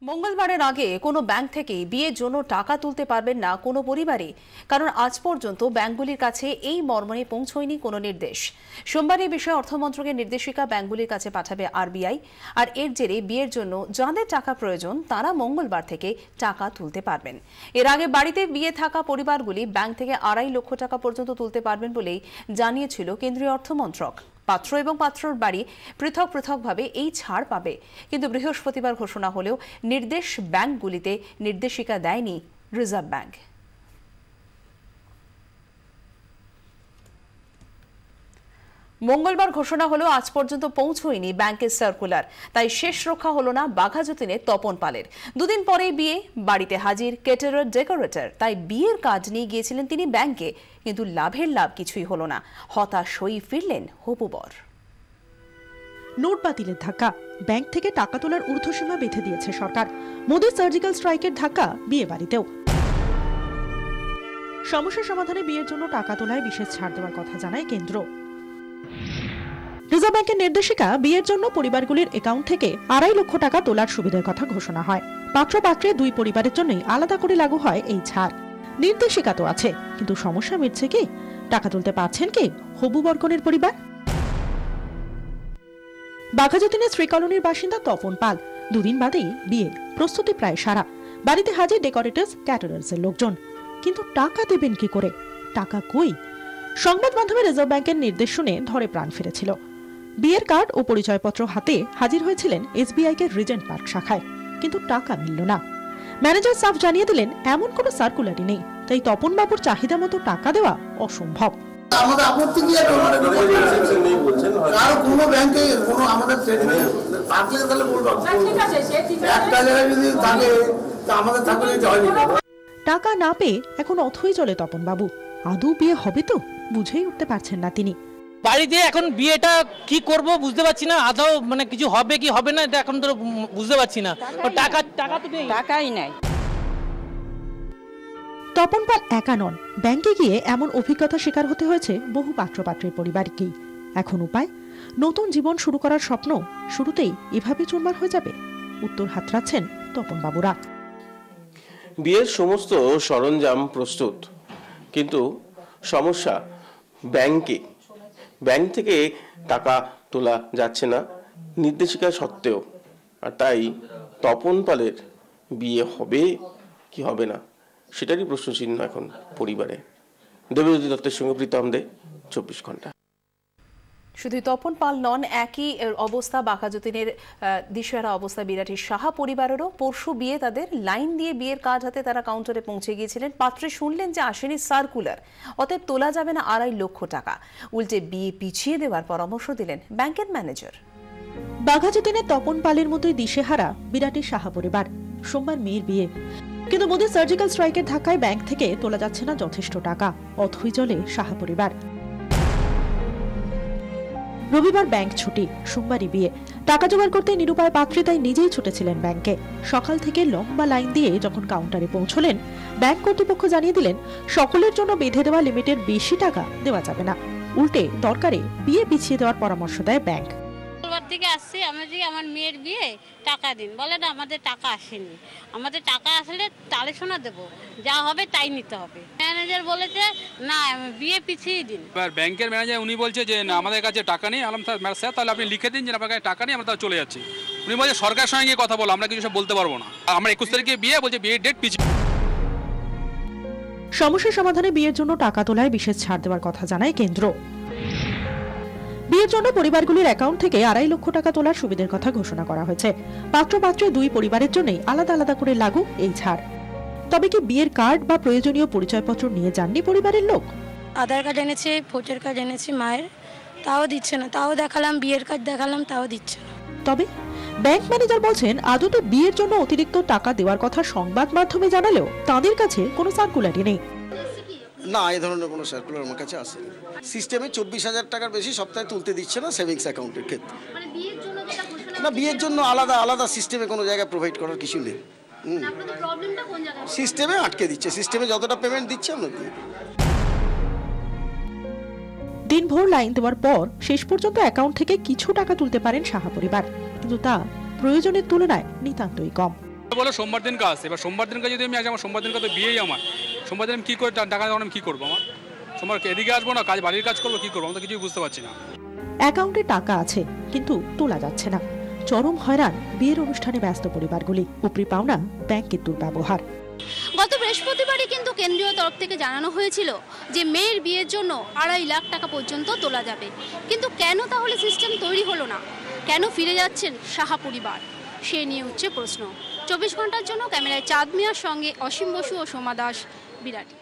মঙ্গলবারের আগে কোনো ব্যাংক থেকেই বিয়ের জন্য টাকা তুলতে পারবেন না কোনো পরিবারই, কারণ আজ পর্যন্ত ব্যাংকগুলির কাছে এই মর্মে পৌঁছয়নি কোনো নির্দেশ। সোমবার এই বিষয়ে অর্থমন্ত্রকের নির্দেশিকা ব্যাংকগুলির কাছে পাঠাবে আরবিআই। আর এর জেরে বিয়ের জন্য যাদের টাকা প্রয়োজন তারা মঙ্গলবার থেকে টাকা তুলতে পারবেন। এর আগে বাড়িতে বিয়ে থাকা পরিবারগুলি ব্যাংক থেকে 2.5 লক্ষ টাকা পর্যন্ত তুলতে পারবেন বলেই জানিয়েছিল কেন্দ্রীয় অর্থমন্ত্রক। পাত্র এবং পাত্রর বাড়ি পৃথক পৃথকভাবে এই ছাড় পাবে, কিন্তু বৃহস্পতিবার ঘোষণা হলেও নির্দেশ ব্যাংকগুলিতে নির্দেশিকা দেয়নি রিজার্ভ ব্যাংক। মঙ্গলবার ঘোষণা হলো আজ পর্যন্ত পৌঁছয়নি ব্যাংকের সার্কুলার, তাই শেষ রক্ষা হলো না বাঘাযতীনের তপন পালের। দুদিন পরেই বিয়ে, বাড়িতে হাজির কেটারার ডেকোরেটর। তাই বিয়ের কাজ নিয়ে গিয়েছিলেন তিনি ব্যাংকে, কিন্তু লাভের লাভ কিছুই হলো না। হতাশ হয়ে ফিরলেন হবু বর। নোট বাতিলের ধাক্কা, ব্যাংক থেকে টাকা তোলার ঊর্ধ্বসীমা বেঁধে দিয়েছে সরকার। মোদির সার্জিক্যাল স্ট্রাইকের ধাক্কা বিয়ে বাড়িতেও। সমস্যা সমাধানে বিয়ের জন্য টাকা তোলায় বিশেষ ছাড় দেওয়ার কথা জানায় কেন্দ্র। রিজার্ভ ব্যাংকের নির্দেশিকা বিয়ের জন্য পরিবারগুলির অ্যাকাউন্ট থেকে 2.5 লক্ষ টাকা তোলার সুবিধার কথা ঘোষণা হয়। পাত্র পাত্রে দুই পরিবারের জন্যই আলাদা করে লাগু হয় এই ছাড়। নির্দেশিকা তো আছে, কিন্তু সমস্যা মিটছে কি? টাকা তুলতে পারছেন কি হবু বরকনের পরিবার? বাঘাযতীনের শ্রীকলোনির বাসিন্দা তপন পাল। দুদিন বাদেই বিয়ে, প্রস্তুতি প্রায় সারা। বাড়িতে হাজির ডেকোরেটর্স, ক্যাটারার্সের লোকজন। কিন্তু টাকা দেবেন কি করে? টাকা কই? সংবাদ মাধ্যমে রিজার্ভ ব্যাংকের নির্দেশ শুনে ধরে প্রাণ ফিরেছিল। বিয়ের কার্ড ও পরিচয়পত্র হাতে হাজির হয়েছিলেন এসবিআই কে রিজেন্ট পার্ক শাখায়, কিন্তু টাকা মিলল না। ম্যানেজার সাফ জানিয়ে দিলেন এমন কোনো সার্কুলারই নেই, তাই তপন বাবুর চাহিদা মতো টাকা দেওয়া অসম্ভব। আমাদের আপত্তি কি আর কোনো ব্যাংকে কোনো আমাদের থাকলে তাহলে বলবো, একটা জায়গায় যদি থাকে আমাদের থাকলে হয়নি। টাকা না পেয়ে এখন অথই চলে তপন বাবু। আদৌ বিয়ে হবে তো বুঝেই উঠতে পারছেন না তিনি। বাড়িতে এখন বিয়েটা কি করব বুঝতে পারছি না, আদৌ মানে কিছু হবে কি হবে না এটা এখন তো বুঝতে পারছি না। টাকা তো নেই, টাকাই নাই। তপন পাল একা নন, ব্যাংকে গিয়ে এমন অভিজ্ঞতা শিকার হতে হয়েছে বহু পাত্রপাত্রের পরিবারকেই। এখন উপায়, নতুন জীবন শুরু করার স্বপ্ন শুরুতেই এভাবে চুরমার হয়ে যাবে? উত্তর হাতড়াচ্ছেন তপন বাবুরা। বিয়ের সমস্ত সরঞ্জাম প্রস্তুত, কিন্তু সমস্যা ব্যাংকে। ব্যাংক থেকে টাকা তোলা যাচ্ছে না নির্দেশিকা সত্ত্বেও। আর তাই তপন পালের বিয়ে হবে কি হবে না সেটারই প্রশ্নচিহ্ন এখন পরিবারে। দেবজ্যোতি দত্তের সঙ্গে প্রীতম দে, 24 ঘন্টা। শুধু তপন পাল নন, একই অবস্থা বাঘাযতীনের দিশারা অবস্থা বিরাটির সাহা পরিবারেরও। পরশু বিয়ে তাদের, লাইন দিয়ে বিয়ের কার্ড হাতে তারা কাউন্টারে পৌঁছে গিয়েছিলেন। পাত্রে শুনলেন যে আসেনি সার্কুলার, অতএব তোলা যাবে না 2.5 লক্ষ টাকা। উল্টে বিয়ে পিছিয়ে দেওয়ার পরামর্শ দিলেন ব্যাংকের ম্যানেজার। বাঘাযতীনের তপন পালের মতোই দিশেহারা বিরাটির সাহা পরিবার। সোমবার মেয়ের বিয়ে, কিন্তু মোদির সার্জিক্যাল স্ট্রাইকের ধাক্কায় ব্যাংক থেকে তোলা যাচ্ছে না যথেষ্ট টাকা। অথই চলে সাহা পরিবার। রবিবার ব্যাংক ছুটি, সোমবারই বিয়ে। টাকা জোগাড় করতে নিরুপায় পাত্রী তাই নিজেই ছুটেছিলেন ব্যাংকে। সকাল থেকে লম্বা লাইন দিয়ে যখন কাউন্টারে পৌঁছলেন, ব্যাংক কর্তৃপক্ষ জানিয়ে দিলেন সকলের জন্য বেঁধে দেওয়া লিমিটের বেশি টাকা দেওয়া যাবে না। উল্টে দরকারে বিয়ে পিছিয়ে দেওয়ার পরামর্শ দেয় ব্যাংক। থেকে আসছি আমার মেয়ের বিয়ে, টাকা দিন। বলে না আমাদের টাকা আসেনি, আমাদের টাকা আসলে তালে শোনা দেবো, যা হবে তাই নিতে হবে। ম্যানেজার বলেছে না বিয়ে পিছিয়ে দিন। এবার ব্যাংকের ম্যানেজার উনি বলছে যে না আমাদের কাছে টাকা নেই। আলাম স্যার তাহলে আপনি লিখে দিন যে আপনার কাছে টাকা নেই, আমরা তাহলে চলে যাচ্ছি। উনি বলছে সরকারের সঙ্গে গিয়ে কথা বলো, আমরা কিছু সব বলতে পারবো না। আমরা 21 তারিখে বিয়ে, বলছে বিয়ের ডেট পিছিয়ে। সমস্যা সমাধানে বিয়ের জন্য টাকা তোলায় বিশেষ ছাড় দেওয়ার কথা জানায় কেন্দ্র। বিয়ের জন্য পরিবারগুলির অ্যাকাউন্ট থেকে 2.5 লক্ষ টাকা তোলার সুবিধার কথা ঘোষণা করা হয়েছে। পাত্র পাত্রে দুই পরিবারের জন্যই আলাদা আলাদা করে লাগু এই ছাড়। তবে কি বিয়ের কার্ড বা প্রয়োজনীয় পরিচয়পত্র নিয়ে যাননি পরিবারের লোক? আধার কার্ড এনেছে, ভোটার কার্ড এনেছে মায়ের, তাও দিচ্ছে না। তাও দেখালাম, বিয়ের কার্ড দেখালাম, তাও দিচ্ছে না। তবে ব্যাংক ম্যানেজার বলছেন আদতে বিয়ের জন্য অতিরিক্ত টাকা দেওয়ার কথা সংবাদ মাধ্যমে জানালেও তাদের কাছে কোনো সার্কুলারই নেই। না, এই ধরনের কোনো সার্কুলার আমার কাছে আসে সিস্টেমে 24,000 টাকার বেশি সপ্তাহে তুলতে দিচ্ছে না সেভিংস অ্যাকাউন্টের ক্ষেত্রে। না, বিয়ের জন্য আলাদা আলাদা সিস্টেমে কোনো জায়গায় প্রোভাইড করার কিছু নেই। সিস্টেমে আটকে দিচ্ছে, সিস্টেমে যতটা পেমেন্ট দিচ্ছে আমরা দিয়ে। দিনভর লাইন দেওয়ার পর শেষ পর্যন্ত অ্যাকাউন্ট থেকে কিছু টাকা তুলতে পারেন সাহা পরিবার, কিন্তু তা প্রয়োজনের তুলনায় নিতান্তই কম। বলো সোমবার দিনকে আসছে, এবার সোমবার দিনকে যদি আমি আসি, আমার সোমবার দিনকে তো বিয়েই আমার, সোমবার দিন আমি কী করে টাকা দেওয়া আমি কী করবো? আমার সোমবার এদিকে আসবো না, বাড়ির কাজ করবো, কী করবো? আমি তো কিছুই বুঝতে পারছি না। অ্যাকাউন্টে টাকা আছে কিন্তু তোলা যাচ্ছে না। চরম হয়রান বিয়ের অনুষ্ঠানে ব্যস্ত পরিবারগুলি। উপরি পাওনা ব্যাংকের দুর্ব্যবহার। গত বৃহস্পতিবারই কিন্তু কেন্দ্রীয় তরফ থেকে জানানো হয়েছিল যে মেয়ের বিয়ের জন্য 2.5 লাখ টাকা পর্যন্ত তোলা যাবে, কিন্তু কেন তাহলে সিস্টেম তৈরি হলো না? কেন ফিরে যাচ্ছেন সাহা পরিবার? সে নিয়ে উঠছে প্রশ্ন। 24 ঘন্টার জন্য ক্যামেরায় চাঁদ মিয়ার সঙ্গে অসীম বসু ও সোমা দাস, বিরাটি।